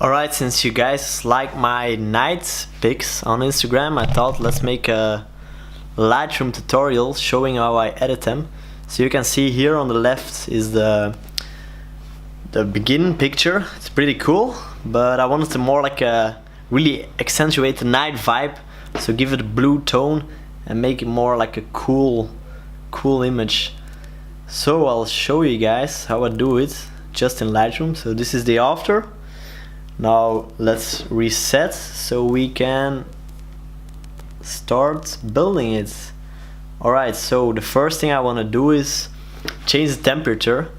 Alright, since you guys like my night pics on Instagram, I thought let's make a Lightroom tutorial showing how I edit them. So you can see here on the left is the begin picture. It's pretty cool, but I wanted to more like really accentuate the night vibe, so give it a blue tone and make it more like a cool image. So I'll show you guys how I do it just in Lightroom. So this is the after. Now let's reset so we can start building it. Alright, so the first thing I want to do is change the temperature.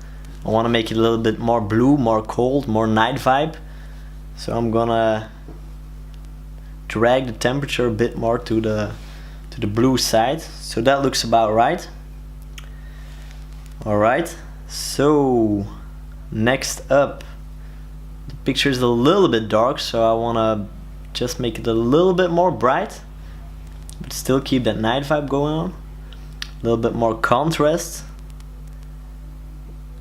I want to make it a little bit more blue, more cold, more night vibe. So I'm gonna drag the temperature a bit more to the blue side. So that looks about right. Alright, so next up, the picture is a little bit dark, so I want to just make it a little bit more bright, but still keep that night vibe going on. A little bit more contrast.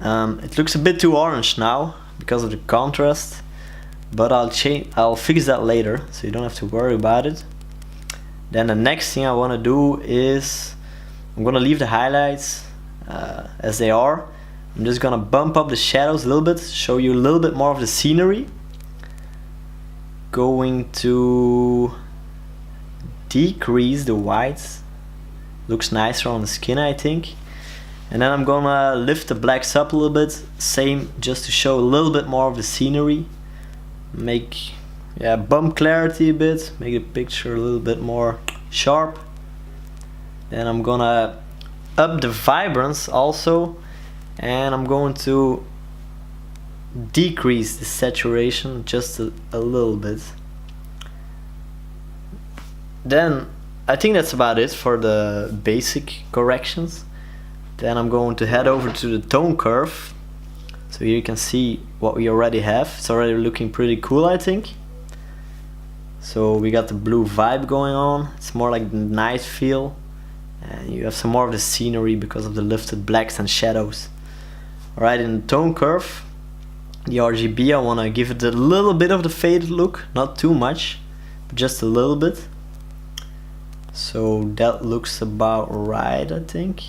It looks a bit too orange now because of the contrast, but I'll fix that later, so you don't have to worry about it. Then the next thing I want to do is I'm gonna leave the highlights as they are. I'm just gonna bump up the shadows a little bit, show you a little bit more of the scenery. Going to decrease the whites. Looks nicer on the skin, I think. And then I'm gonna lift the blacks up a little bit, same, just to show a little bit more of the scenery. Bump clarity a bit, make the picture a little bit more sharp. Then I'm gonna up the vibrance also, and I'm going to decrease the saturation just a little bit. Then I think that's about it for the basic corrections. Then I'm going to head over to the tone curve, so here you can see what we already have. It's already looking pretty cool, I think. So we got the blue vibe going on, it's more like the night feel, and you have some more of the scenery because of the lifted blacks and shadows. Alright, in the tone curve, the RGB, I want to give it a little bit of the faded look, not too much, but just a little bit. So that looks about right, I think.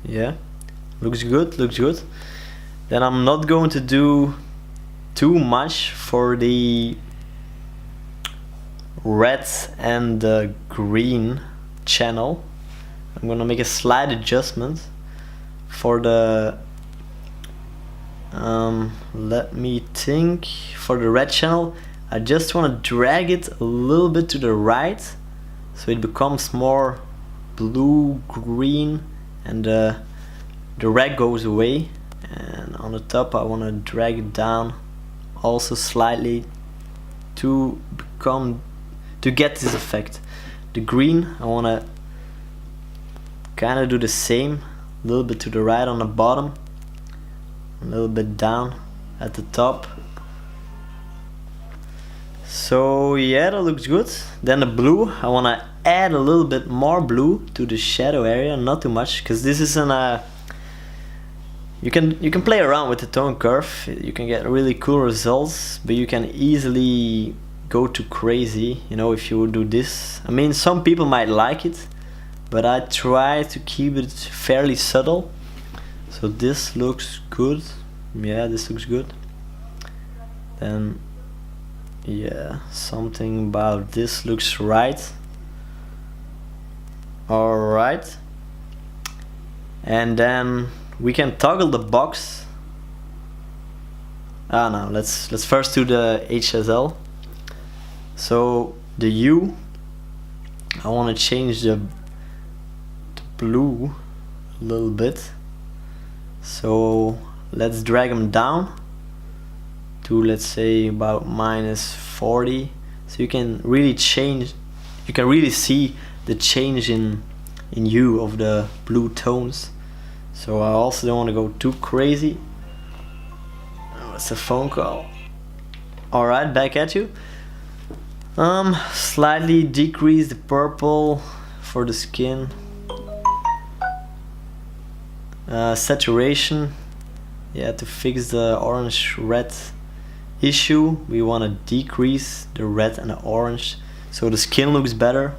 Yeah, looks good, looks good. Then I'm not going to do too much for the red and the green channel. I'm gonna make a slight adjustment for the let me think. For the red channel, I just want to drag it a little bit to the right, so it becomes more blue green, and the red goes away. And on the top, I want to drag it down also slightly to get this effect. The green, I want to kind of do the same, a little bit to the right on the bottom, a little bit down at the top. So yeah, that looks good. Then the blue, I want to add a little bit more blue to the shadow area, not too much, because this is you can play around with the tone curve. You can get really cool results, but you can easily go too crazy, you know, if you would do this. I mean, some people might like it, but I try to keep it fairly subtle. So this looks good. Yeah, this looks good. Then yeah, something about this looks right. Alright, and then we can toggle the box. No, let's first do the HSL. So the hue, I want to change the blue a little bit. So let's drag them down to, let's say, about -40. So you can really change, you can really see the change in hue of the blue tones. So I also don't want to go too crazy. Oh, it's a phone call. Alright, back at you. Slightly decrease the purple for the skin. Saturation, yeah, to fix the orange red issue. We want to decrease the red and the orange so the skin looks better.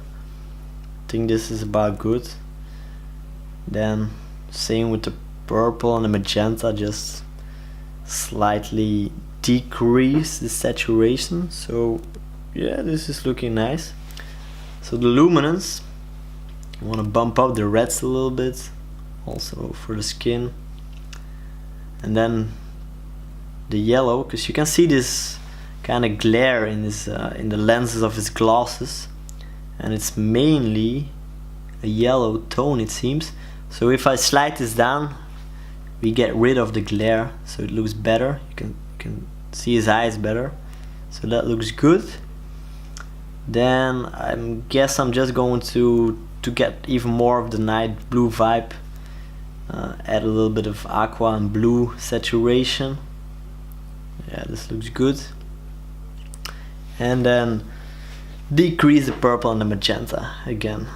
I think this is about good. Then same with the purple and the magenta, just slightly decrease the saturation. So yeah, this is looking nice. So the luminance, I want to bump up the reds a little bit, also for the skin. And then the yellow, because you can see this kind of glare in his in the lenses of his glasses, and it's mainly a yellow tone, it seems. So if I slide this down, we get rid of the glare, so it looks better. You can see his eyes better, so that looks good. Then I guess I'm just going to get even more of the night blue vibe, add a little bit of aqua and blue saturation. Yeah, this looks good. And then decrease the purple and the magenta again.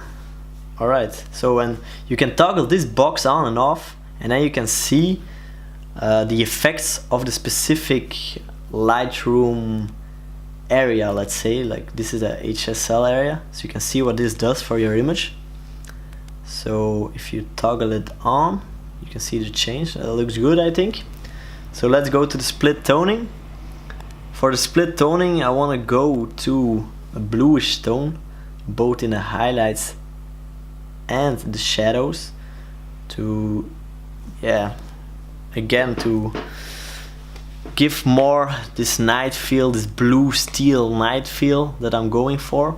Alright, so when you can toggle this box on and off, and then you can see the effects of the specific Lightroom area, let's say, like this is a HSL area, so you can see what this does for your image. So if you toggle it on, you can see the change. That looks good, I think. So let's go to the split toning. For the split toning, I want to go to a bluish tone, both in the highlights and the shadows, to, yeah, again, to give more this night feel, this blue steel night feel that I'm going for.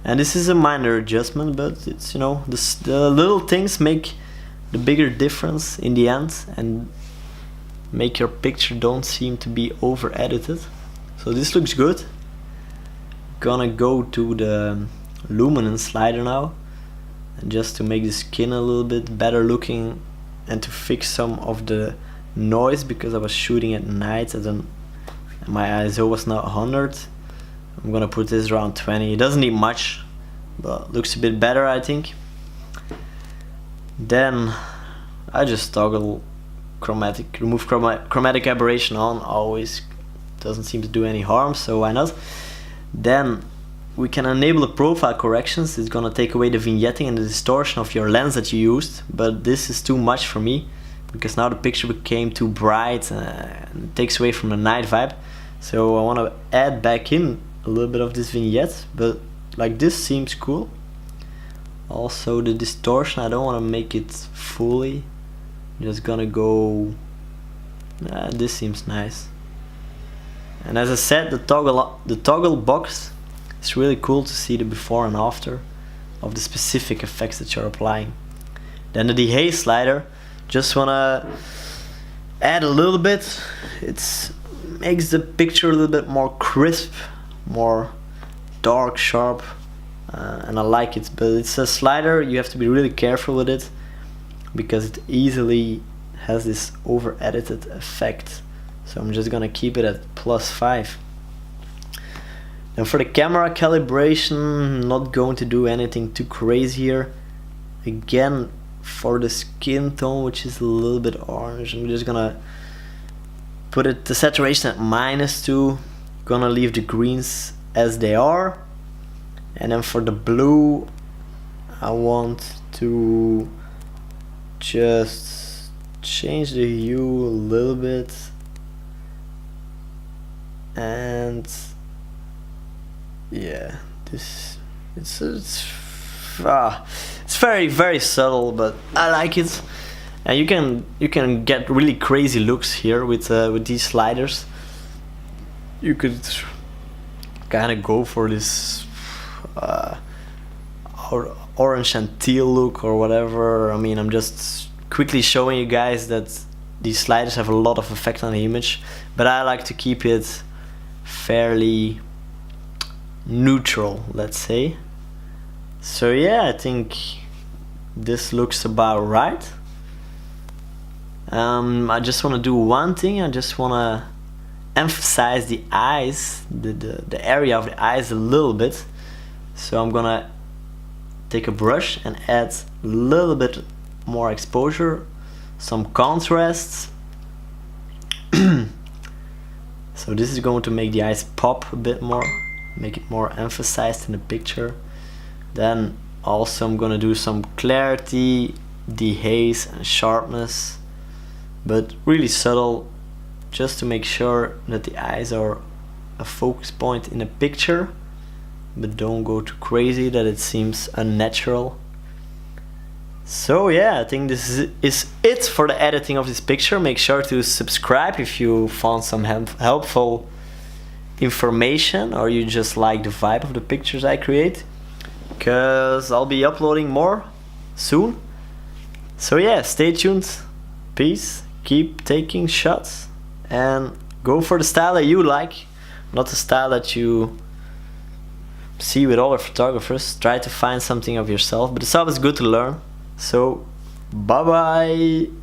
And this is a minor adjustment, but it's, you know, the little things make the bigger difference in the end and make your picture don't seem to be over edited. So this looks good. Gonna go to the luminance slider now, and just to make the skin a little bit better looking and to fix some of the noise, because I was shooting at night and my ISO was not 100. I'm gonna put this around 20. It doesn't need much, but looks a bit better, I think. Then I just toggle chromatic, remove chromatic aberration on, always doesn't seem to do any harm, so why not. Then we can enable the profile corrections. It's gonna take away the vignetting and the distortion of your lens that you used, but this is too much for me because now the picture became too bright and it takes away from the night vibe. So I want to add back in a little bit of this vignette, but like this seems cool. Also the distortion, I don't want to make it fully, I'm just gonna go, this seems nice. And as I said, the toggle box, it's really cool to see the before and after of the specific effects that you're applying. Then the dehaze slider, just wanna add a little bit. It makes the picture a little bit more crisp, more dark, sharp, and I like it. But it's a slider, you have to be really careful with it because it easily has this over edited effect. So I'm just gonna keep it at +5. And for the camera calibration, not going to do anything too crazy here. Again, for the skin tone, which is a little bit orange, I'm just gonna put it the saturation at -2. Gonna leave the greens as they are. And then for the blue, I want to just change the hue a little bit. And yeah, this it's very, very subtle, but I like it. And you can get really crazy looks here with these sliders. You could kind of go for this orange and teal look or whatever. I mean, I'm just quickly showing you guys that these sliders have a lot of effect on the image, but I like to keep it fairly neutral, let's say. So yeah, I think this looks about right. I just want to do one thing. I just want to emphasize the eyes, the area of the eyes a little bit. So I'm gonna take a brush and add a little bit more exposure, some contrasts. So this is going to make the eyes pop a bit more, make it more emphasized in the picture. Then also I'm gonna do some clarity, dehaze and sharpness, but really subtle, just to make sure that the eyes are a focus point in a picture, but don't go too crazy that it seems unnatural. So yeah, I think this is it for the editing of this picture. Make sure to subscribe if you found some helpful information, or you just like the vibe of the pictures I create, because I'll be uploading more soon. So yeah, stay tuned. Peace. Keep taking shots and go for the style that you like, not the style that you see with other photographers. Try to find something of yourself, but it's always good to learn. So bye bye.